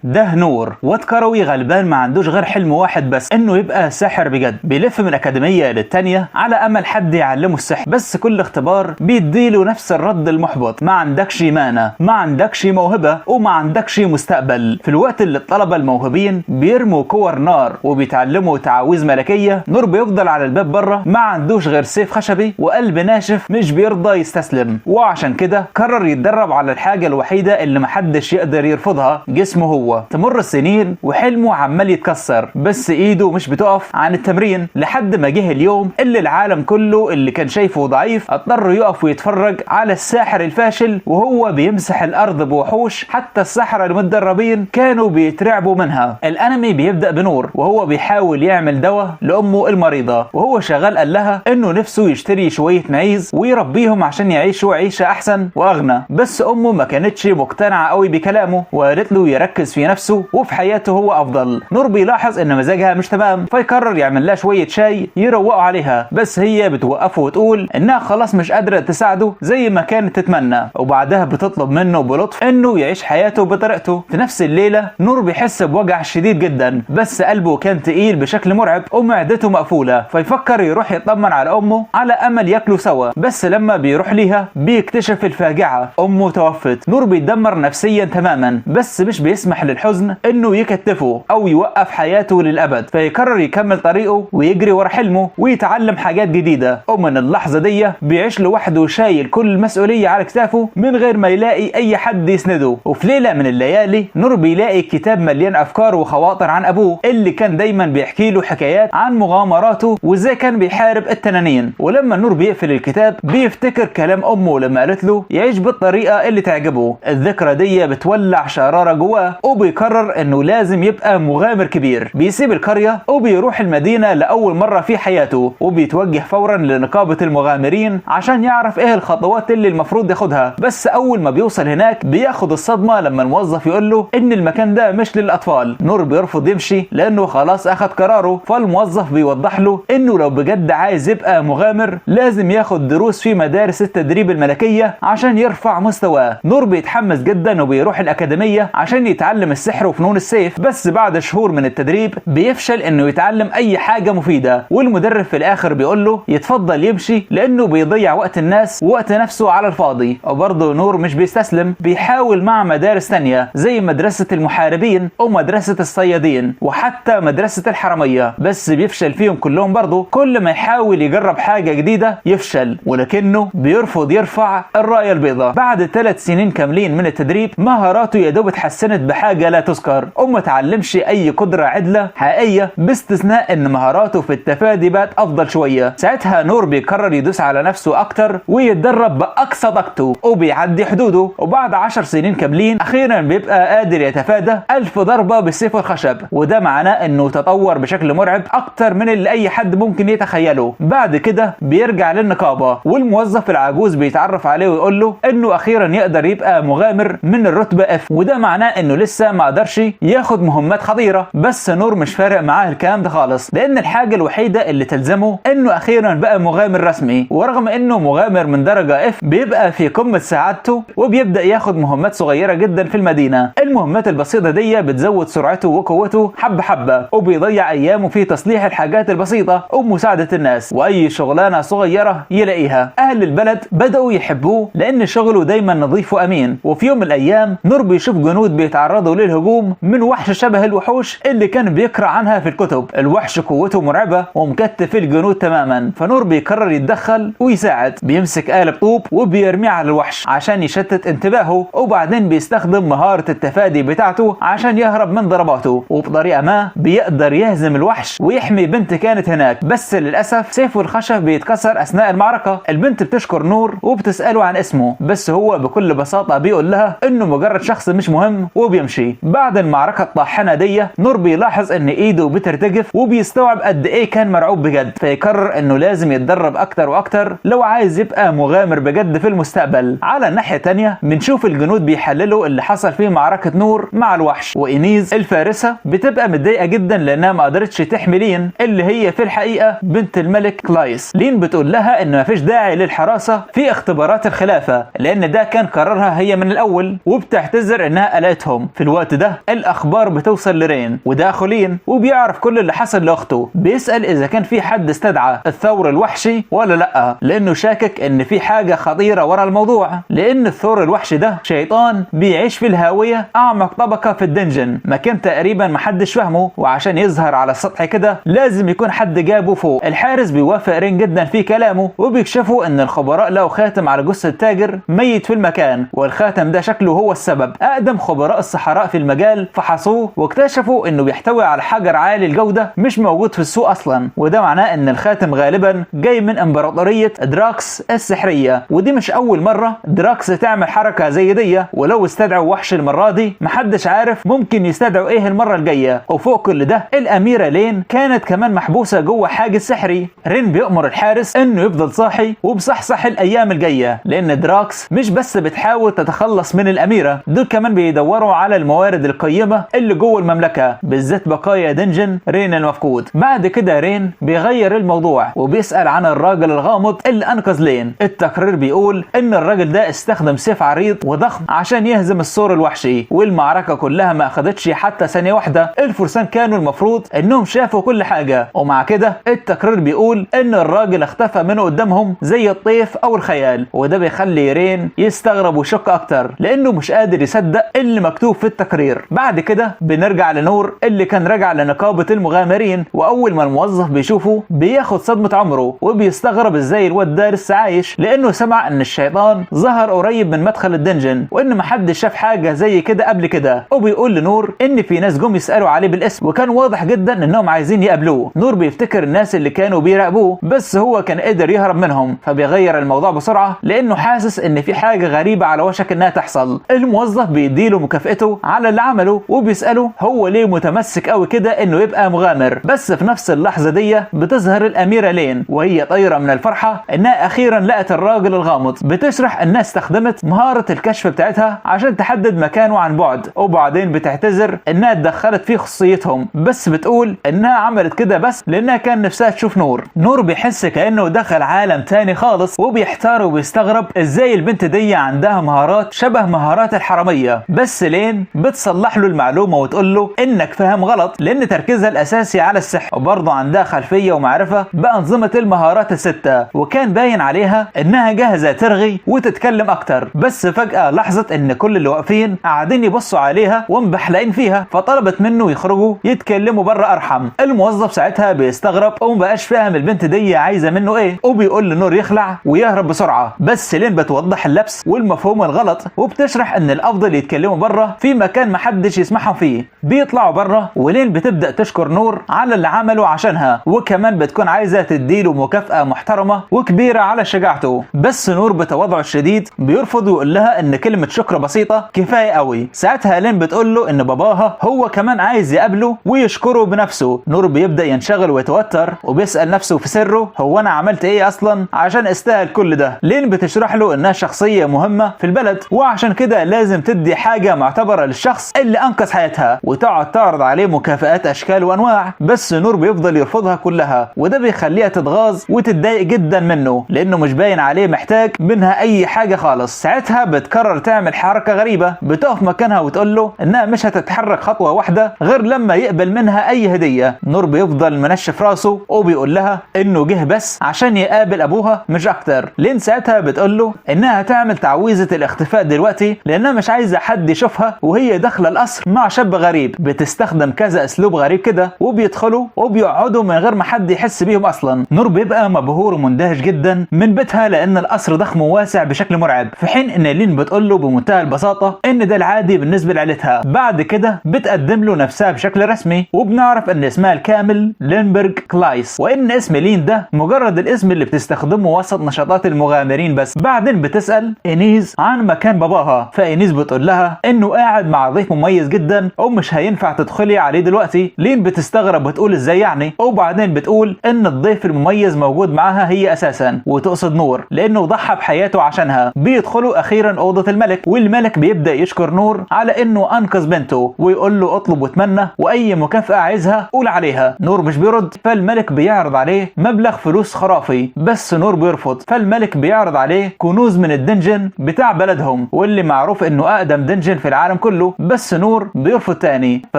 ده نور واد كروي غلبان ما عندوش غير حلم واحد بس، انه يبقى ساحر بجد. بيلف من اكاديميه للتانيه على امل حد يعلمه السحر، بس كل اختبار بيديله نفس الرد المحبط: ما عندكش مانع، ما عندكش موهبه، وما عندكش مستقبل. في الوقت اللي الطلبه الموهوبين بيرموا كور نار وبيتعلموا تعاويذ ملكيه، نور بيفضل على الباب بره ما عندوش غير سيف خشبي وقلب ناشف مش بيرضى يستسلم. وعشان كده قرر يتدرب على الحاجه الوحيده اللي محدش يقدر يرفضها: جسمه هو. تمر السنين وحلمه عمال يتكسر، بس ايده مش بتقف عن التمرين، لحد ما جه اليوم اللي العالم كله اللي كان شايفه ضعيف اضطر يقف ويتفرج على الساحر الفاشل وهو بيمسح الارض بوحوش حتى السحرة المتدربين كانوا بيترعبوا منها. الانمي بيبدأ بنور وهو بيحاول يعمل دواء لامه المريضة، وهو شغال قال لها انه نفسه يشتري شوية معيز ويربيهم عشان يعيشوا عيشة احسن واغنى، بس امه ما كانتش مقتنعة قوي بكلامه وقالت له يركز في نفسه وفي حياته هو افضل. نور بيلاحظ ان مزاجها مش تمام، فيقرر يعمل لها شوية شاي يروقوا عليها، بس هي بتوقفه وتقول انها خلاص مش قادرة تساعده زي ما كانت تتمنى، وبعدها بتطلب منه بلطف انه يعيش حياته بطريقته. في نفس الليلة نور بيحس بوجع شديد جدا، بس قلبه كان تقيل بشكل مرعب ومعدته مقفولة، فيفكر يروح يطمن على امه على امل ياكلوا سوا. بس لما بيروح ليها بيكتشف الفاجعة: امه توفت. نور بيتدمر نفسيا تماما، بس مش بيسمح للحزن انه يكتفه او يوقف حياته للابد، فيقرر يكمل طريقه ويجري ورا حلمه ويتعلم حاجات جديدة. ومن اللحظة دي بيعيش لوحده شايل كل المسؤولية على كتافه من غير ما يلاقي اي حد يسنده. وفي ليلة من الليالي نور بيلاقي كتاب مليان افكار وخواطر عن ابوه اللي كان دايما بيحكي له حكايات عن مغامراته وازاي كان بيحارب التنانين. ولما نور بيقفل الكتاب بيفتكر كلام امه لما قالت له يعيش بالطريقة اللي تعجبه. الذكرى دي بتولع شرارة جواه وبيقرر انه لازم يبقى مغامر كبير. بيسيب القرية وبيروح المدينة لأول مرة في حياته، وبيتوجه فورا لنقابة المغامرين عشان يعرف ايه الخطوات اللي المفروض ياخدها. بس اول ما بيوصل هناك بياخد الصدمة لما الموظف يقول له ان المكان ده مش للأطفال. نور بيرفض يمشي لانه خلاص اخد قراره، فالموظف بيوضح له انه لو بجد عايز يبقى مغامر لازم ياخد دروس في مدارس التدريب الملكية عشان يرفع مستواه. نور بيتحمس جدا وبيروح الأكاديمية عشان يتعلم السحر وفنون السيف، بس بعد شهور من التدريب بيفشل انه يتعلم اي حاجة مفيدة، والمدرب في الاخر بيقول له يتفضل يمشي لانه بيضيع وقت الناس ووقت نفسه على الفاضي. وبرضه نور مش بيستسلم، بيحاول مع مدارس تانية زي مدرسة المحاربين ومدرسة الصيادين وحتى مدرسة الحرمية، بس بيفشل فيهم كلهم برضه. كل ما يحاول يجرب حاجة جديدة يفشل، ولكنه بيرفض يرفع الراية البيضاء. بعد 3 سنين كاملين من التدريب مهاراته يا دوب اتحسنت بحاجة لا تذكر، وما تعلمش اي قدرة عدلة حقيقية باستثناء ان مهاراته في التفادي بقت افضل شوية. ساعتها نور بيقرر يدوس على نفسه اكتر ويتدرب باقصى طاقته وبيعدي حدوده، وبعد 10 سنين كاملين اخيرا بيبقى قادر يتفادى 1000 ضربة بالسيف الخشب، وده معناه انه تطور بشكل مرعب اكتر من اللي اي حد ممكن يتخيله. بعد كده بيرجع للنقابة والموظف العجوز بيتعرف عليه ويقول له انه اخيرا يقدر يبقى مغامر من الرتبة F، وده معناه انه لسه ما قدرش ياخد مهمات خطيرة. بس نور مش فارق معاه الكلام ده خالص، لان الحاجة الوحيدة اللي تلزمه انه اخيرا بقى مغامر رسمي. ورغم انه مغامر من درجة F بيبقى في قمة سعادته وبيبدأ ياخد مهمات صغيرة جدا في المدينة. المهمات البسيطة دي بتزود سرعته وقوته حبة حبة، وبيضيع ايامه في تصليح الحاجات البسيطة ومساعدة الناس واي شغلانة صغيرة يلاقيها. اهل البلد بدأوا يحبوه لان شغله دايما نظيف وامين. وفي يوم من الايام نور بيشوف جنود بيتعرضوا للهجوم من وحش شبه الوحوش اللي كان بيقرأ عنها في الكتب. الوحش قوته مرعبة ومكتف الجنود تماما، فنور بيقرر يتدخل ويساعد. بيمسك قالب طوب وبيرميه على الوحش عشان يشتت انتباهه، وبعدين بيستخدم مهارة التفادي بتاعته عشان يهرب من ضرباته، وبطريقة ما بيقدر يهزم الوحش ويحمي بنت كانت هناك. بس للأسف سيفه الخشب بيتكسر أثناء المعركة. البنت بتشكر نور وبتسأله عن اسمه، بس هو بكل بساطة بيقول لها انه مجرد شخص مش مهم وبيمشي. بعد المعركة الطاحنة دي نور بيلاحظ ان ايده بترتجف وبيستوعب قد ايه كان مرعوب بجد، فيقرر انه لازم يتدرب اكتر واكتر لو عايز يبقى مغامر بجد في المستقبل. على الناحية تانية بنشوف الجنود بيحللوا اللي حصل في معركة نور مع الوحش، وإينيز الفارسة بتبقى متضايقة جدا لانها ما قدرتش تحمي لين اللي هي في الحقيقة بنت الملك كلايس. لين بتقول لها ان مفيش داعي للحراسة في اختبارات الخلافة لان ده كان قرارها هي من الاول، وبتعتذر انها قلقتهم. في الوقت ده الاخبار بتوصل لرين، وده اخو لين وبيعرف كل اللي حصل لاخته. بيسأل اذا كان في حد استدعى الثور الوحشي ولا لا، لانه شاكك ان في حاجة خطيرة ورا الموضوع، لان الثور الوحشي ده شيطان بيعيش في الهاوية، اعمق طبقة في الدنجن، مكان تقريبا محدش فاهمه، وعشان يظهر على السطح كده لازم يكون حد جابه فوق. الحارس بيوافق رين جدا في كلامه، وبيكشفوا ان الخبراء لقوا خاتم على جثة تاجر ميت في المكان، والخاتم ده شكله هو السبب. اقدم خبراء الصحراء في المجال فحصوه واكتشفوا انه بيحتوي على حجر عالي الجودة مش موجود في السوق اصلا، وده معناه ان الخاتم غالبا جاي من امبراطورية دراكس السحرية، ودي مش اول مرة دراكس تعمل حركة زي دي. ولو استدعوا وحش المرة دي محدش عارف ممكن يستدعوا ايه المرة الجاية. وفوق كل ده الاميرة لين كانت كمان محبوسة جوه حاجز سحري. رين بيأمر الحارس انه يفضل صاحي وبصحصح الايام الجاية، لان دراكس مش بس بتحاول تتخلص من الاميرة، دول كمان بيدوروا على الموارد القيمة اللي جوه المملكة، بالذات بقايا دنجن رين المفقود. بعد كده رين بيغير الموضوع وبيسأل عن الراجل الغامض اللي انقذ لين. التقرير بيقول ان الراجل ده استخدم سيف عريض وضخم عشان يهزم الثور الوحشي، والمعركة كلها ما اخدتش حتى ثانية واحدة. الفرسان كانوا المفروض انهم شافوا كل حاجة، ومع كده التقرير بيقول ان الراجل اختفى من قدامهم زي الطيف او الخيال، وده بيخلي رين يستغرب ويشك اكتر لانه مش قادر يصدق اللي مكتوب في التقرير. بعد كده بنرجع لنور اللي كان راجع لنقابة المغامرين، واول ما الموظف بيشوفه بياخد صدمة عمره وبيستغرب ازاي الواد ده لسه عايش، لانه سمع ان الشيطان ظهر قريب من مدخل الدنجن وان محدش شاف حاجة زي كده قبل كده. وبيقول لنور ان في ناس جم يسألوا عليه بالاسم، وكان واضح جدا انهم عايزين يقابلوه. نور بيفتكر الناس اللي كانوا بيراقبوه، بس هو كان قدر يهرب منهم، فبيغير الموضوع بسرعة لانه حاسس ان في حاجة غريبة على وشك انها تحصل. الموظف بيديله مكافئته على اللي عمله، وبيسأله هو ليه متمسك قوي كده انه يبقى مغامر. بس في نفس اللحظة دي بتظهر الاميرة لين وهي طايرة من الفرحة انها اخيرا لقت الراجل الغامض. بتشرح انها استخدمت مهارة الكشف بتاعتها عشان تحدد مكانه عن بعد، وبعدين بتعتذر انها اتدخلت في خصوصيتهم، بس بتقول انها عملت كده بس لانها كان نفسها تشوف نور. نور بيحس كانه دخل عالم تاني خالص، وبيحتار وبيستغرب ازاي البنت دي عندها مهارات شبه مهارات الحرامية. بس لين بتصلح له المعلومة وتقول له انك فاهم غلط، لان تركيزها الاساسي على السحر، وبرضه عندها خلفية ومعرفة بأنظمة المهارات الستة، وكان باين عليها انها جاهزة ترغي وتتكلم اكتر. بس فجأة لاحظت ان كل اللي واقفين قاعدين يبصوا عليها ومبحلقين فيها، فطلبت منه يخرجوا يتكلموا بره ارحم. الموظف ساعتها بيستغرب ومبقاش فاهم البنت دي عايزة منه ايه، وبيقول لنور يخلع ويهرب بسرعة. بس لين بتوضح اللبس والمفهوم الغلط، وبتشرح ان الافضل يتكلموا بره في مكان محدش يسمعهم فيه. بيطلعوا بره ولين بتبدأ تشكر نور على اللي عمله عشانها، وكمان بتكون عايزة تديله مكافأة محترمة وكبيرة على شجاعته. بس نور بتواضعه الشديد بيرفض ويقول لها ان كلمة شكر بسيطة كفاية قوي. ساعتها لين بتقول له ان باباها هو كمان عايز يقابله ويشكره بنفسه. نور بيبدأ ينشغل ويتوتر وبيسأل نفسه في سره هو انا عملت ايه اصلا عشان استاهل كل ده. لين بتشرح له انها شخصية مهمة في البلد، وعشان كده لازم تدي حاجة معتبرة للشخص اللي انقذ حياتها، وتقعد تعرض عليه مكافآت اشكال وانواع. بس نور بيفضل يرفضها كلها، وده بيخليها تتغاظ وتتضايق جدا منه لانه مش باين عليه محتاج منها اي حاجة خالص. ساعتها بتقرر تعمل حركة غريبة، بتقف مكانها وتقول له انها مش هتتحرك خطوة واحدة غير لما يقبل منها اي هدية. نور بيفضل منشف راسه وبيقول لها انه جه بس عشان يقابل ابوها مش اكتر. لين ساعتها بتقول له انها هتعمل تعويذة الاختفاء دلوقتي لانها مش عايزة حد يشوفها وهي داخلة القصر مع شاب غريب. بتستخدم كذا اسلوب غريب كده، وبيدخلوا وبيقعدوا من غير ما حد يحس بيهم اصلا. نور بيبقى مبهور ومندهش جدا من بيتها لان القصر ضخم وواسع بشكل مرعب، في حين ان لين بتقول له بمنتهى البساطة ان ده العادي بالنسبة لعيلتها. بعد كده بتقدم له نفسها بشكل رسمي، وبنعرف ان اسمها الكامل لينبرغ كلايس، وان اسم لين ده مجرد الاسم اللي بتستخدمه وسط نشاطات المغامرين بس. بعدين بتسأل إنيز عن مكان باباها، فإنيز بتقول لها انه قاعد مع ضيف مميز جدا ومش هينفع تدخلي عليه دلوقتي. لين بتستغرب وتقول ازاي يعني، وبعدين بتقول ان الضيف المميز موجود معاها هي اساسا، وتقصد نور لانه ضحى بحياته عشانها. بيدخلوا اخيرا اوضة الملك، والملك بيبدأ يشكر نور على انه انقذ بنته، ويقول له اطلب واتمنى واي مكافأة عايزها قول عليها. نور مش بيرد، فالملك بيعرض عليه مبلغ فلوس خرافي، بس نور بيرفض. فالملك بيعرض عليه كنوز من الدنجن بتاع بلدهم، واللي معروف انه اقدم دنجن في العالم كله. بيقول له، بس نور بيرفض تاني. في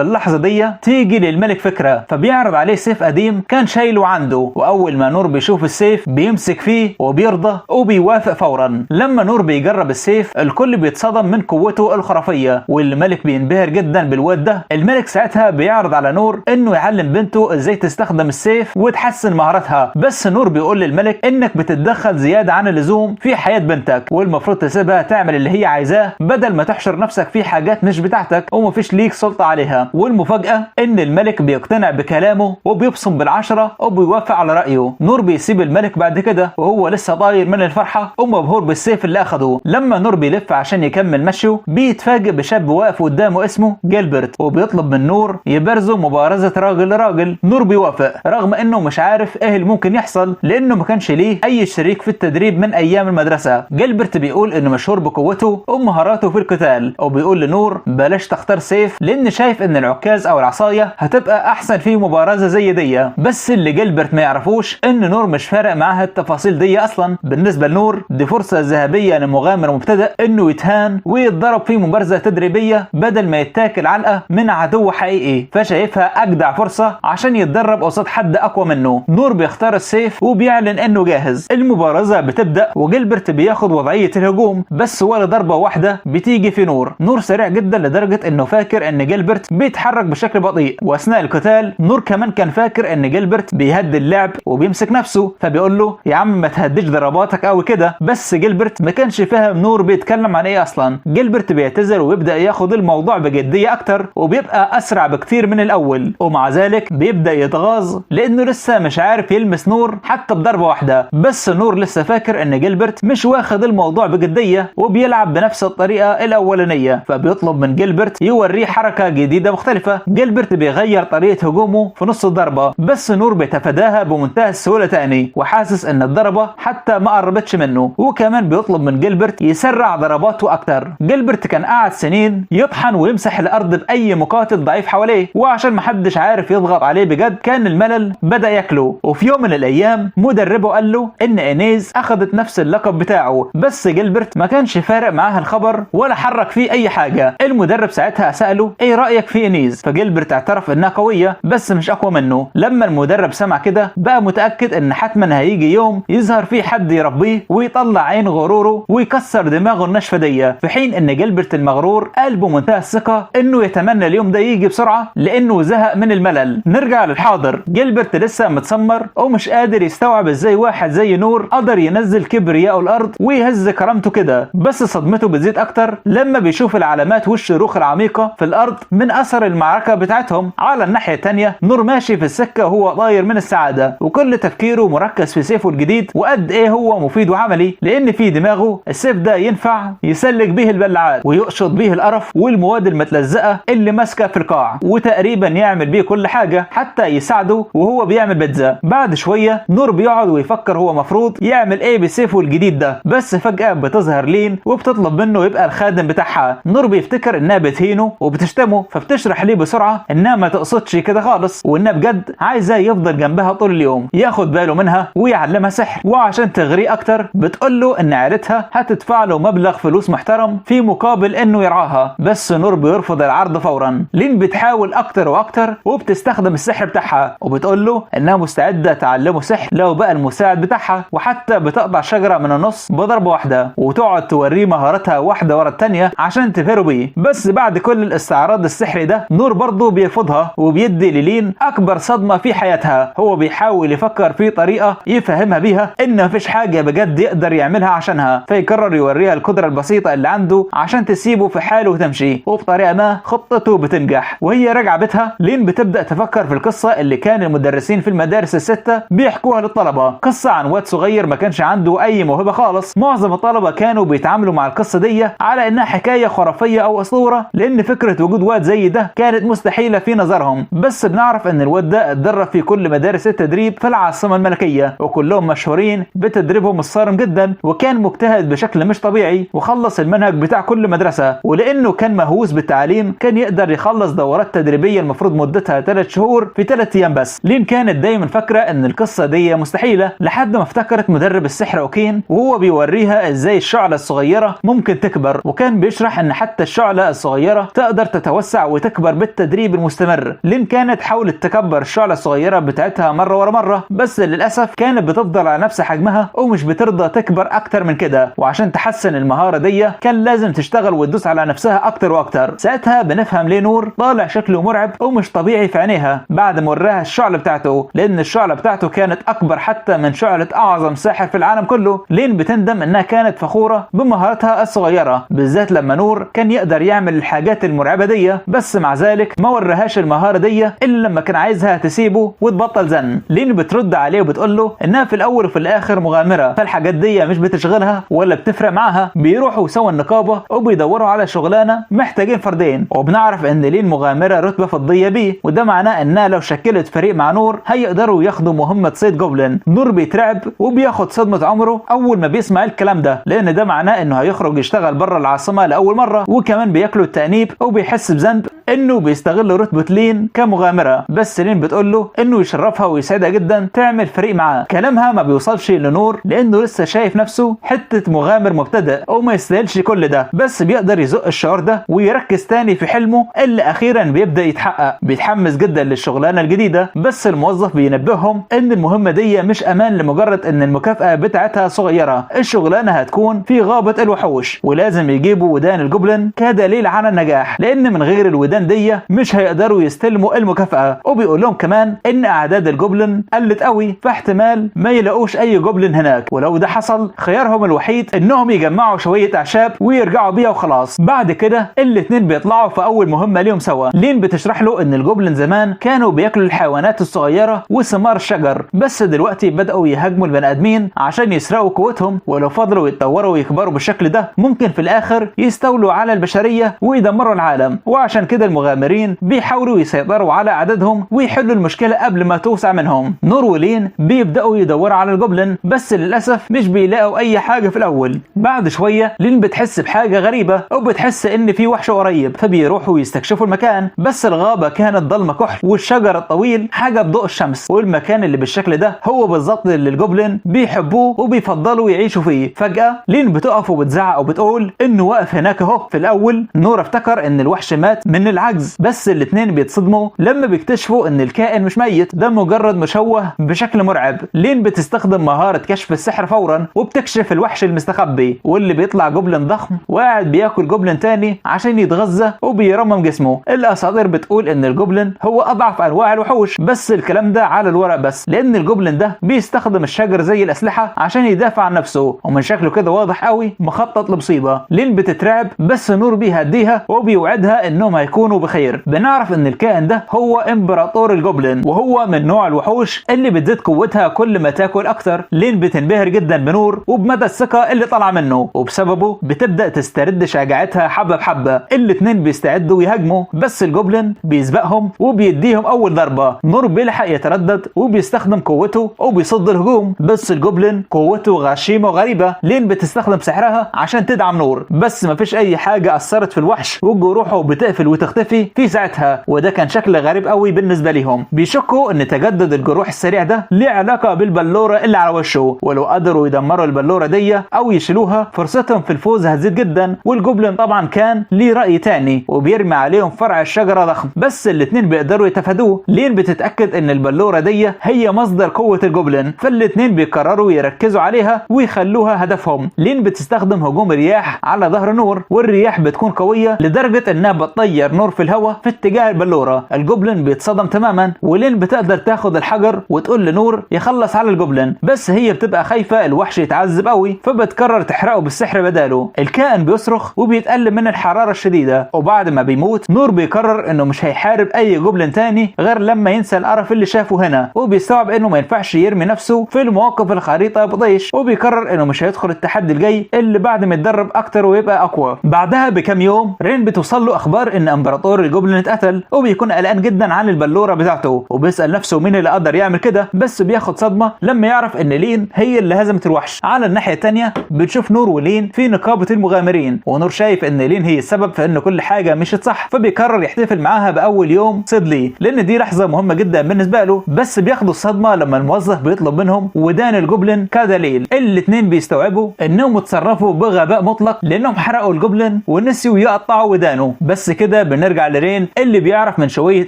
اللحظة دي تيجي للملك فكرة، فبيعرض عليه سيف قديم كان شايله عنده، واول ما نور بيشوف السيف بيمسك فيه وبيرضى وبيوافق فورا. لما نور بيجرب السيف الكل بيتصدم من قوته الخرافية، والملك بينبهر جدا بالواد ده. الملك ساعتها بيعرض على نور انه يعلم بنته ازاي تستخدم السيف وتحسن مهاراتها، بس نور بيقول للملك انك بتتدخل زيادة عن اللزوم في حياة بنتك، والمفروض تسيبها تعمل اللي هي عايزاه بدل ما تحشر نفسك في حاجات مش بتاعتك ومفيش ليك سلطة عليها. والمفاجأة ان الملك بيقتنع بكلامه وبيبصم بالعشرة وبيوافق على رأيه. نور بيسيب الملك بعد كده وهو لسه طاير من الفرحة ومبهور بالسيف اللي اخده. لما نور بيلف عشان يكمل مشيه بيتفاجئ بشاب واقف قدامه اسمه جيلبرت، وبيطلب من نور يبرزوا مبارزة راجل لراجل. نور بيوافق رغم انه مش عارف ايه اللي ممكن يحصل لانه ما كانش ليه اي شريك في التدريب من ايام المدرسة. جيلبرت بيقول انه مشهور بقوته ومهاراته في القتال، وبيقول لنور بلاش تختار سيف لان شايف ان العكاز او العصاية هتبقى احسن في مبارزة زي دي. بس اللي جيلبرت ما يعرفوش ان نور مش فارق معاها التفاصيل دي اصلا. بالنسبة لنور دي فرصة ذهبية لمغامر مبتدئ انه يتهان ويتضرب في مبارزة تدريبية بدل ما يتاكل علقة من عدو حقيقي، فشايفها اجدع فرصة عشان يتدرب قصاد حد اقوى منه. نور بيختار السيف وبيعلن انه جاهز. المبارزة بتبدأ وجيلبرت بياخد وضعية الهجوم، بس ولا ضربة واحدة بتيجي في نور. نور سريع جدا لدرجة انه فاكر ان جيلبرت بيتحرك بشكل بطيء، واثناء القتال نور كمان كان فاكر ان جيلبرت بيهدي اللعب وبيمسك نفسه، فبيقول له يا عم ما تهديش ضرباتك قوي كده. بس جيلبرت ما كانش فاهم نور بيتكلم عن ايه اصلا. جيلبرت بيعتذر ويبدأ ياخد الموضوع بجدية اكتر وبيبقى اسرع بكتير من الاول، ومع ذلك بيبدأ يتغاظ لانه لسه مش عارف يلمس نور حتى بضربة واحدة. بس نور لسه فاكر ان جيلبرت مش واخد الموضوع بجدية وبيلعب بنفس الطريقة الاولانية، فبيطلب من جيلبرت يوريه حركة جديدة مختلفة. جيلبرت بيغير طريقة هجومه في نص الضربة، بس نور بيتفاداها بمنتهى السهولة تاني وحاسس ان الضربة حتى ما قربتش منه. وكمان بيطلب من جيلبرت يسرع ضرباته اكتر. جيلبرت كان قاعد سنين يطحن ويمسح الارض باي مقاتل ضعيف حواليه، وعشان محدش عارف يضغط عليه بجد كان الملل بدأ ياكله. وفي يوم من الايام مدربه قال له ان اينيز اخذت نفس اللقب بتاعه، بس جيلبرت ما كانش فارق معاه الخبر ولا حرك فيه اي حاجة. المدرب ساعتها سأله ايه رأيك في اينيز، فجيلبرت اعترف انها قوية بس مش اقوى منه. لما المدرب سمع كده بقى متأكد ان حتما هيجي يوم يظهر فيه حد يربيه ويطلع عين غروره ويكسر دماغه الناشفة دي، في حين ان جيلبرت المغرور قال بمنتهى الثقة انه يتمنى اليوم ده يجي بسرعة لانه زهق من الملل. نرجع للحاضر. جيلبرت لسه متسمر ومش قادر يستوعب ازاي واحد زي نور قدر ينزل كبرياء الارض ويهز كرامته كده. بس صدمته بتزيد اكتر لما بيشوف العلامات والشروخ العميقة في الارض من اثر المعركة بتاعتهم. على الناحية التانية نور ماشي في السكة وهو طاير من السعادة، وكل تفكيره مركز في سيفه الجديد وقد ايه هو مفيد وعملي، لان في دماغه السيف ده ينفع يسلك به البلعات ويقشط به القرف والمواد المتلزقة اللي ماسكة في القاع، وتقريبا يعمل بيه كل حاجة حتى يساعده وهو بيعمل بيتزا. بعد شوية نور بيقعد ويفكر هو مفروض يعمل ايه بسيفه الجديد ده، بس فجأة بتظهر لين وبتطلب منه يبقى الخادم بتاعها. نور بيفتكر انها بتهينه وبتشتمه، فبتشرح ليه بسرعة انها ما تقصدش كده خالص وانها بجد عايزاه يفضل جنبها طول اليوم ياخد باله منها ويعلمها سحر. وعشان تغريه اكتر بتقول له ان عيلتها هتدفع له مبلغ فلوس محترم في مقابل انه يرعاها، بس نور بيرفض العرض فورا. لين بتحاول اكتر واكتر وبتستخدم السحر بتاعها وبتقول له انها مستعدة تعلمه سحر لو بقى المساعد بتاعها، وحتى بتقطع شجرة من النص بضربة واحدة وتقعد توريه مهاراتها واحدة ورا التانية عشان تبهره بيه. بس بعد كل الاستعراض السحري ده نور برضه بيرفضها وبيدي للين اكبر صدمة في حياتها. هو بيحاول يفكر في طريقة يفهمها بيها ان مفيش حاجة بجد يقدر يعملها عشانها، فيقرر يوريها القدرة البسيطة اللي عنده عشان تسيبه في حاله وتمشي، وبطريقة ما خطته بتنجح. وهي راجعة بيتها لين بتبدأ تفكر في القصة اللي كان المدرسين في المدارس الستة بيحكوها للطلبة، قصة عن واد صغير ما كانش عنده اي موهبة خالص. معظم الطلبة كانوا بيتعاملوا مع القصة دي على انها حكاية خرافية او اسطورة، لان فكرة وجود واد زي ده كانت مستحيلة في نظرهم. بس بنعرف ان الواد ده اتدرب في كل مدارس التدريب في العاصمة الملكية وكلهم مشهورين بتدريبهم الصارم جدا، وكان مجتهد بشكل مش طبيعي وخلص المنهج بتاع كل مدرسة. ولانه كان مهووس بالتعليم كان يقدر يخلص دورات تدريبية المفروض مدتها 3 شهور في 3 ايام بس. لين كانت دايما فاكرة ان القصة دي مستحيلة لحد ما افتكرت مدرب السحر اوكين وهو بيوريها ازاي الشعلة الصغيرة ممكن تكبر، وكان بيشرح ان حتى الشعلة الشعلة الصغيرة تقدر تتوسع وتكبر بالتدريب المستمر. لين كانت حاولت تكبر الشعلة الصغيرة بتاعتها مرة ورا مرة، بس للأسف كانت بتفضل على نفس حجمها ومش بترضى تكبر أكتر من كده، وعشان تحسن المهارة دي كان لازم تشتغل وتدوس على نفسها أكتر وأكتر. ساعتها بنفهم ليه نور طالع شكله مرعب ومش طبيعي في عينيها بعد ما وراها الشعلة بتاعته، لأن الشعلة بتاعته كانت أكبر حتى من شعلة أعظم ساحر في العالم كله. لين بتندم إنها كانت فخورة بمهارتها الصغيرة، بالذات لما نور كان يقدر يعمل الحاجات المرعبة دي، بس مع ذلك ما ورهاش المهارة دي إلا لما كان عايزها تسيبه وتبطل زن. لين بترد عليه وبتقول له إنها في الأول وفي الآخر مغامرة، فالحاجات دي مش بتشغلها ولا بتفرق معاها. بيروحوا سوا النقابة وبيدوروا على شغلانة محتاجين فردين، وبنعرف إن لين مغامرة رتبة فضية بيه، وده معناه إنها لو شكلت فريق مع نور هيقدروا ياخدوا مهمة صيد جوبلين. نور بيترعب وبياخد صدمة عمره أول ما بيسمع الكلام ده، لأن ده معناه إنه هيخرج يشتغل بره العاصمة لأول مرة، وكمان بياكله التأنيب وبيحس بذنب إنه بيستغل رتبة لين كمغامرة. بس لين بتقول له إنه يشرفها ويسعدها جدا تعمل فريق معاه. كلامها ما بيوصلش لنور لأنه لسه شايف نفسه حتة مغامر مبتدئ وما يستاهلش كل ده، بس بيقدر يزق الشعور ده ويركز تاني في حلمه اللي أخيرا بيبدأ يتحقق. بيتحمس جدا للشغلانة الجديدة، بس الموظف بينبههم إن المهمة دي مش أمان لمجرد إن المكافأة بتاعتها صغيرة. الشغلانة هتكون في غابة الوحوش ولازم يجيبوا ودان الجوبلين كدليل على النجاح، لأن من غير الودان دي مش هيقدروا يستلموا المكافأة. وبيقول لهم كمان إن أعداد الجوبلين قلت قوي، فاحتمال ما يلاقوش أي جوبلين هناك، ولو ده حصل خيارهم الوحيد إنهم يجمعوا شوية أعشاب ويرجعوا بيها وخلاص. بعد كده الاتنين بيطلعوا في أول مهمة ليهم سوا. لين بتشرح له إن الجوبلين زمان كانوا بياكلوا الحيوانات الصغيرة وثمار الشجر، بس دلوقتي بدأوا يهاجموا البني آدمين عشان يسرقوا قوتهم، ولو فضلوا يتطوروا ويكبروا بالشكل ده ممكن في الآخر يستولوا على البشرية ويدمروا العالم. وعشان كده المغامرين بيحاولوا يسيطروا على عددهم ويحلوا المشكلة قبل ما توسع منهم. نور ولين بيبدأوا يدوروا على الجوبلين، بس للأسف مش بيلاقوا أي حاجة في الأول. بعد شوية لين بتحس بحاجة غريبة وبتحس إن في وحش قريب، فبيروحوا يستكشفوا المكان، بس الغابة كانت ضلمة كحل والشجر الطويل حاجة بضوء الشمس، والمكان اللي بالشكل ده هو بالظبط اللي الجوبلين بيحبوه وبيفضلوا يعيشوا فيه. فجأة لين بتقف وبتزعق وبتقول إنه واقف هناك اهو. في الأول نور افتكر إن الوحش مات من العجز، بس الاتنين بيتصدموا لما بيكتشفوا إن الكائن مش ميت، ده مجرد مشوه بشكل مرعب. لين بتستخدم مهارة كشف السحر فورا وبتكشف الوحش المستخبي، واللي بيطلع جوبلين ضخم وقاعد بياكل جوبلين تاني عشان يتغذى وبيرمم جسمه. الأساطير بتقول إن الجوبلين هو أضعف أنواع الوحوش، بس الكلام ده على الورق بس، لأن الجوبلين ده بيستخدم الشجر زي الأسلحة عشان يدافع عن نفسه، ومن شكله كده واضح قوي مخطط لمصيبة. لين بتترعب، بس نور بيهديها وبيوعدها إنهم هيكونوا بخير. بنعرف إن الكائن ده هو إمبراطور الجوبلين، وهو من نوع الوحوش اللي بتزيد قوتها كل ما تاكل أكتر. لين بتنبهر جدا بنور وبمدى الثقة اللي طالعة منه، وبسببه بتبدأ تسترد شجاعتها حبة بحبة. الاتنين بيستعدوا يهاجموا، بس الجوبلين بيسبقهم وبيديهم أول ضربة. نور بيلحق يتردد وبيستخدم قوته وبيصد الهجوم، بس الجوبلين قوته غشيمة وغريبة. لين بتستخدم سحرها عشان تدعم نور، بس مفيش أي حاجة أثرت في الوحش وجروحه بتقفل وتختفي في ساعتها، وده كان شكل غريب قوي بالنسبة ليهم. بيشكوا إن تجدد الجروح السريع ده ليه علاقة بالبلورة اللي على وشه، ولو قدروا يدمروا البلورة دي أو يشيلوها فرصتهم في الفوز هتزيد جدا. والجوبلين طبعا كان ليه رأي تاني وبيرمي عليهم فرع الشجرة ضخم، بس الاتنين بيقدروا يتفادوه. لين بتتأكد إن البلورة دي هي مصدر قوة الجوبلين، فالاتنين بيقرروا يركزوا عليها ويخلوها هدفهم. لين بتستخدم هجوم رياح على ظهر نور، والرياح بتكون قوية لدرجة إنها بتطير نور في الهواء في اتجاه البلورة. الجوبلين بيتصدم تماما، ولين بتقدر تاخد الحجر وتقول لنور يخلص على الجوبلين، بس هي بتبقى خايفة الوحش يتعذب قوي، فبتقرر تحرقه بالسحر بداله. الكائن بيصرخ وبيتألم من الحرارة الشديدة، وبعد ما بيموت نور بيقرر انه مش هيحارب اي جوبلين تاني غير لما ينسى القرف اللي شافه هنا، وبيستوعب انه ما ينفعش يرمي نفسه في المواقف الخريطة بضيش، وبيقرر انه مش هيدخل التحدي الجاي اللي بعد ما يتدرب اكتر ويبقى اقوى. بعدها بكام يوم رين بتوصل له اخبار ان امبراطور الجوبلين اتقتل، وبيكون قلقان جدا عن البلوره بتاعته وبيسال نفسه مين اللي قدر يعمل كده، بس بياخد صدمه لما يعرف ان لين هي اللي هزمت الوحش. على الناحيه الثانيه بنشوف نور ولين في نقابه المغامرين، ونور شايف ان لين هي السبب في ان كل حاجه مشيت صح، فبيقرر يحتفل معاها باول يوم صيد ليه، لان دي لحظه مهمه جدا بالنسبه له. بس بياخدوا الصدمه لما الموظف بيطلب منهم ودان الجوبلين كدليل. الاثنين بيستوعبوا انهم اتصرفوا بغباء مطلق لانهم حرقوا الجوبلين ونسيوا يقطعوا ودانه. بس كده بنرجع لرين اللي بيعرف من شويه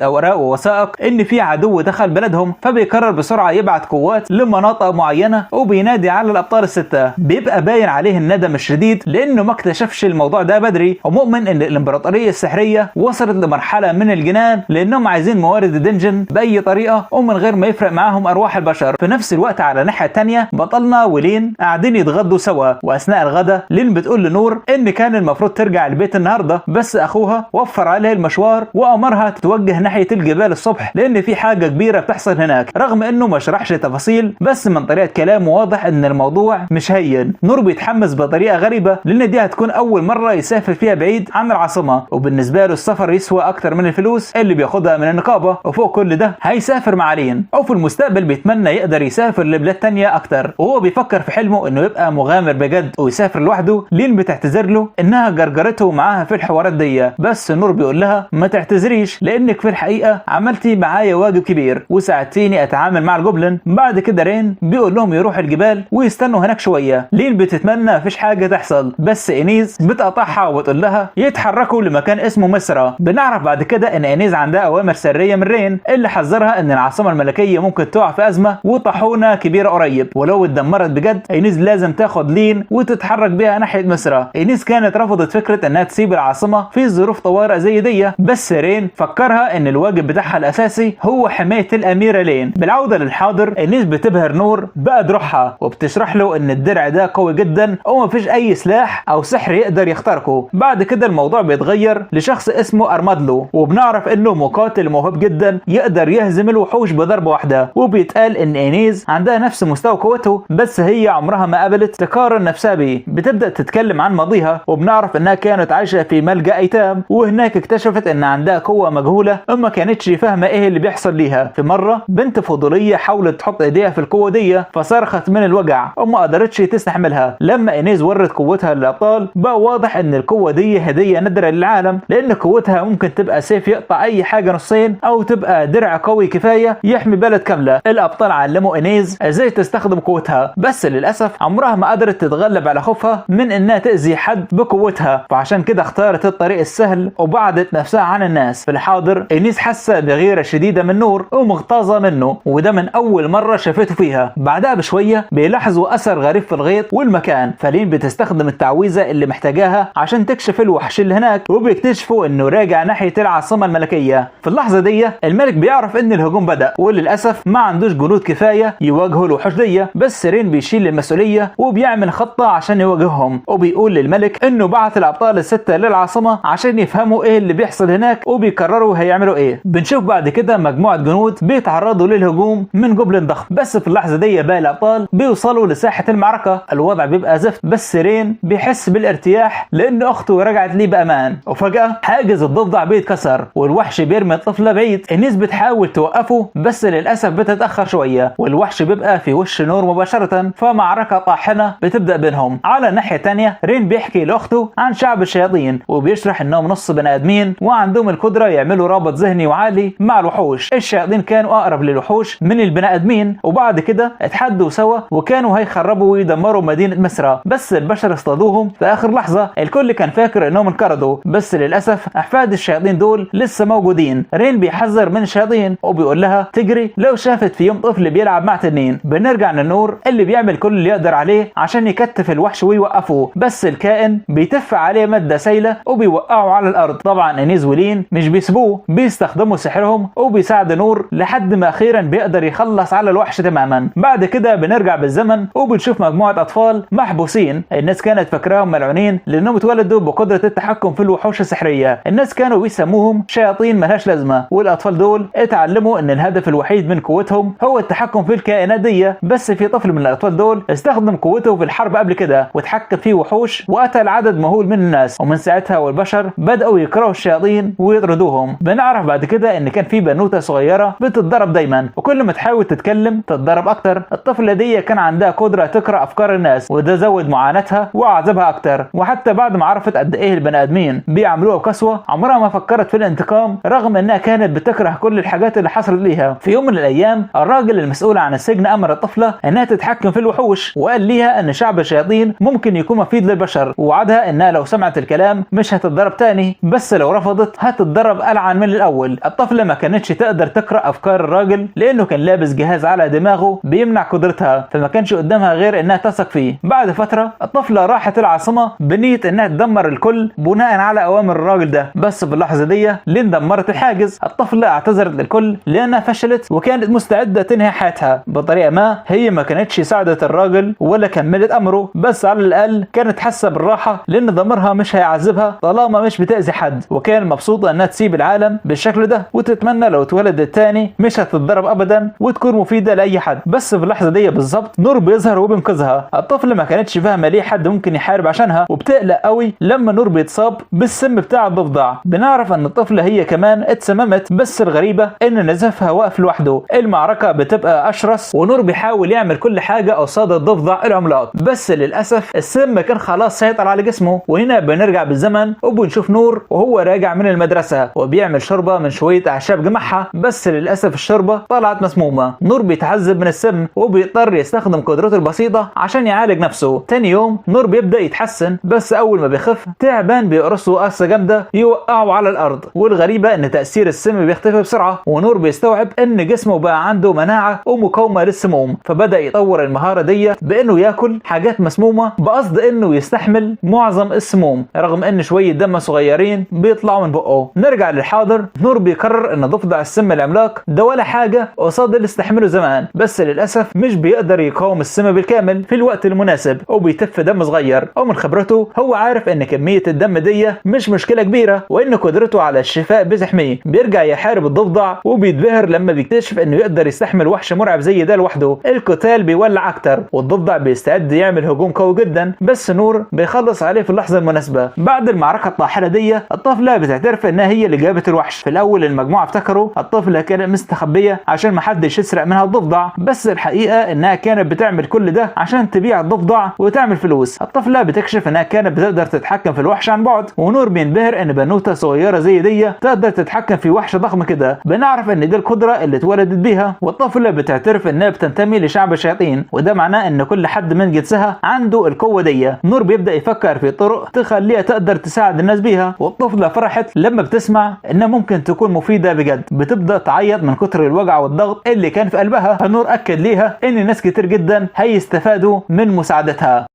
اوراق ووثائق ان في عدو دخل بلدهم، فبيقرر بسرعه يبعت قوات لمناطق معينه وبينادي على الابطال السته. بيبقى باين عليه الندم الشديد لانه ما اكتشفش الموضوع ده بدري، ومؤمن ان الامبراطوريه السحريه وصلت لمرحله من الجنان لانهم عايزين موارد الدنجن باي طريقه ومن غير ما يفرق معاهم ارواح البشر. في نفس الوقت على الناحيه الثانيه بطلنا ولين قاعدين يتغدوا سوا، واثناء الغدا لين بتقول لنور ان كان المفروض ترجع البيت النهارده، بس اخوها وفر عليها المشوار وامرها تتوجه ناحيه الجبال الصبح لان في حاجه كبيره بتحصل هناك، رغم انه ما شرحش تفاصيل، بس من طريقه كلامه واضح ان الموضوع مش هين. نور بيتحمس بطريقه غريبه لان دي هتكون اول مره يسافر فيها بعيد عن العاصمه، وبالنسبه له السفر يسوى اكتر من الفلوس اللي بياخدها من النقابه، وفوق كل ده هيسافر مع لين، وفي المستقبل بيتمنى يقدر يسافر لبلاد تانية اكتر، وهو بيفكر في حلمه انه يبقى مغامر بجد ويسافر لوحده. لين بتعتذر له انها جرجرته معاها في الحوارات دي، بس نور بيقول لها ما تعتذريش لانك في الحقيقه عملتي معايا واجب كبير وساعدتيني اتعامل مع الجوبلين. بعد كده رين بيقول لهم يروحوا الجبال ويستنوا هناك شويه. لين بتتمنى مفيش حاجه تحصل، بس انيز بتقطعها وتقول لها يتحركوا لمكان اسمه مصر. بنعرف بعد كده ان انيز عندها اوامر سريه من رين اللي حذرها ان العاصمه الملكيه ممكن تقع في ازمه وطاحونه كبيره قريب، ولو اتدمرت بجد انيز لازم تاخد لين وتتحرك بيها ناحيه مصر. انيز كانت رفضت فكره انها تسيب العاصمه في ظروف طوارئ زي دي، بس رين فكرها ان الواجب بتاعها الاساسي هو حمايه الاميره لين. بالعوده للحاضر انيز بتبهر نور بأدرعها وبتشرح له ان الدرع ده قوي جدا ومفيش اي سلاح او سحر يقدر يخترقه. بعد كده الموضوع بيتغير لشخص اسمه ارمادلو، وبنعرف انه مقاتل موهوب جدا يقدر يهزم الوحوش بضربه واحده، وبيتقال ان انيز عندها نفس مستوى قوته بس هي عمرها ما قبلت تقارن نفسها بيه. بتبدا تتكلم عن ماضيها وبنعرف انها كانت عايشه في ملجأ ايتام، وهناك اكتشفت ان عندها قوه مجهوله وما كانتش فاهمه ايه اللي بيحصل ليها. في مره بنت فضوليه حاولت تحط ايديها في القوه دي فصرخت من الوجع وما قدرتش تستحملها. لما انيز ورت قوتها للابطال بقى واضح ان القوه دي هديه نادره للعالم، لان قوتها ممكن تبقى سيف يقطع اي حاجه نصين او تبقى درع قوي كفايه يحمي بلد كامله. الابطال علموا انيز ازاي تستخدم قوتها، بس للاسف عمرها ما قدرت تتغلب على خوفها من انها تاذي حد بقوتها، فعشان كده اختارت الطريق السهل وبعدت نفسها عن الناس. في الحاضر انيز حاسه بغيره شديده من نور ومغتاظه منه، وده من اول مره شافته فيها. بعدها بشويه بيلاحظوا اثر غريب في الغيط والمكان، فلين بتستخدم التعويذه اللي محتاجاها عشان تكشف الوحش اللي هناك، وبيكتشفوا انه راجع ناحيه العاصمه الملكيه. في اللحظه دي الملك بيعرف ان الهجوم بدا، وللاسف ما عندوش جنود كفايه يواجهوا الوحوش دي، بس رين بيشيل المسؤوليه وبيعمل خطه عشان يواجههم، وبيقول للملك انه بعت الابطال السته للعاصمه عشان يفهموا ايه اللي بيحصل هناك وبيقرروا هيعملوا ايه. بنشوف بعد كده مجموعه جنود بيتعرضوا للهجوم من جوبلين ضخم، بس في اللحظه دي باقي الابطال بيوصلوا لساحه المعركه. الوضع بيبقى زفت، بس رين بيحس بالارتياح لان اخته رجعت ليه بامان، وفجاه حاجز الضفدع بيتكسر والوحش بيرمي الطفله بعيد. الناس بتحاول توقفه بس للاسف بتتاخر شويه، والوحش بيبقى في وش نور مباشره، فمعركه طاحنه بتبدا بينهم. على الناحيه الثانيه رين بيحكي لاخته عن شعب الشياطين وبيشرح انهم نص بني ادمين وعندهم القدره يعملوا رابط ذهني وعالي مع الوحوش. الشياطين كانوا اقرب للوحوش من البني ادمين، وبعد كده اتحدوا سوا وكانوا هيخربوا ويدمروا مدينه مصر، بس البشر اصطادوهم في اخر لحظه. الكل كان فاكر انهم انقرضوا، بس للاسف احفاد الشياطين دول لسه موجودين. رين بيحذر من الشياطين وبيقول لها تجري لو شافت في يوم طفل بيلعب مع تنين. بنرجع للنور اللي بيعمل كل اللي يقدر عليه عشان يكتف الوحش ويوقفه، بس الكائن بيتف عليه ماده سايله وبيوقعه على الارض. طبعا انيز ولين مش بيسبوه، بيستخدموا سحرهم وبيساعد نور لحد ما اخيرا بيقدر يخلص على الوحش تماما. بعد كده بنرجع بالزمن وبنشوف مجموعه اطفال محبوسين. الناس كانت فاكراهم ملعونين لانهم اتولدوا بقدره التحكم في الوحوش السحريه. الناس كانوا بيسموهم شياطين ملهاش لازمه، والاطفال دول اتعلموا ان الهدف الوحيد من قوتهم هو التحكم في الكائنات دي. بس في طفل من الاطفال دول استخدم قوته في الحرب قبل كده وتحكم فيه وحوش وقتل عدد مهول من الناس، ومن ساعتها والبشر بداوا يكرهوا يكرهوا الشياطين ويطردوهم. بنعرف بعد كده ان كان في بنوته صغيره بتتضرب دايما، وكل ما تحاول تتكلم تتضرب اكتر. الطفله دي كان عندها قدره تقرا افكار الناس، وده زود معاناتها وعذبها اكتر. وحتى بعد ما عرفت قد ايه البني ادمين بيعملوها بقسوه، عمرها ما فكرت في الانتقام رغم انها كانت بتكره كل الحاجات اللي حصلت ليها. في يوم من الايام الراجل المسؤول عن السجن امر الطفله انها تتحكم في الوحوش، وقال ليها ان شعب الشياطين ممكن يكون مفيد للبشر، ووعدها انها لو سمعت الكلام مش هتتضرب تاني، بس لو رفضت هتتضرب ألعن من الاول. الطفله ما كانتش تقدر تقرا افكار الراجل لانه كان لابس جهاز على دماغه بيمنع قدرتها، فما كانش قدامها غير انها تثق فيه. بعد فتره الطفله راحت العاصمه بنيه انها تدمر الكل بناء على اوامر الراجل ده، بس في اللحظه دي لين دمرت الحاجز الطفله اعتذرت للكل لانها فشلت وكانت مستعده تنهي حياتها بطريقه ما. هي ما كانتش ساعدت الراجل ولا كملت امره، بس على الاقل كانت حاسه بالراحه لان ضميرها مش هيعذبها طالما مش بتاذي حد، وكان مبسوطه انها تسيب العالم بالشكل ده، وتتمنى لو اتولدت تاني مش هتتضرب ابدا وتكون مفيده لاي حد. بس في اللحظه دي بالظبط نور بيظهر وبينقذها. الطفله ما كانتش فاهمه ليه حد ممكن يحارب عشانها، وبتقلق قوي لما نور بيتصاب بالسم بتاع الضفدع. بنعرف ان الطفله هي كمان اتسممت، بس الغريبه ان نزفها واقف لوحده. المعركه بتبقى اشرس ونور بيحاول يعمل كل حاجه قصاد الضفدع العملاق، بس للاسف السم كان خلاص سيطر على جسمه. وهنا بنرجع بالزمن وبنشوف نور وهو راجع من المدرسه وبيعمل شوربه من شويه اعشاب جمعها، بس للاسف الشوربه طلعت مسمومه. نور بيتعذب من السم وبيضطر يستخدم قدرته البسيطه عشان يعالج نفسه. تاني يوم نور بيبدا يتحسن، بس اول ما بيخف تعبان بيقرصه قرصه جامده يوقعه على الارض. والغريبه ان تاثير السم بيختفي بسرعه، ونور بيستوعب ان جسمه بقى عنده مناعه ومقاومه للسموم، فبدا يطور المهاره دي بانه ياكل حاجات مسمومه بقصد انه يستحمل معظم السموم رغم ان شويه دم صغيرين بيطلعوا من بقه. نرجع للحاضر، نور بيقرر ان ضفدع السم العملاق ده ولا حاجه قصاد اللي استحمله زمان، بس للاسف مش بيقدر يقاوم السم بالكامل في الوقت المناسب وبيتف دم صغير. ومن خبرته هو عارف ان كميه الدم دي مش مشكله كبيره وان قدرته على الشفاء بتحميه. بيرجع يحارب الضفدع وبيتبهر لما بيكتشف انه يقدر يستحمل وحش مرعب زي ده لوحده. القتال بيولع اكتر والضفدع بيستعد يعمل هجوم قوي جدا، بس نور بيخلص عليه في اللحظه المناسبه. بعد المعركه الطاحنه دي الطفله بتعترف انها هي اللي جابت الوحش. في الاول المجموعه افتكروا الطفله كانت مستخبيه عشان ما حدش يسرق منها الضفدع، بس الحقيقه انها كانت بتعمل كل ده عشان تبيع الضفدع وتعمل فلوس. الطفله بتكشف انها كانت بتقدر تتحكم في الوحش عن بعد، ونور بينبهر ان بنوته صغيره زي دي تقدر تتحكم في وحش ضخم كده. بنعرف ان دي القدره اللي اتولدت بيها، والطفله بتعترف انها بتنتمي لشعب الشياطين، وده معناه ان كل حد من جنسها عنده القوه دي. نور بيبدا يفكر في طرق تخليها تقدر تساعد الناس بيها، والطفله فرحت لما بتسمع انها ممكن تكون مفيده بجد. بتبدا تعيط من كتر الوجع والضغط اللي كان في قلبها. نور اكد ليها ان ناس كتير جدا هيستفادوا من مساعدتها.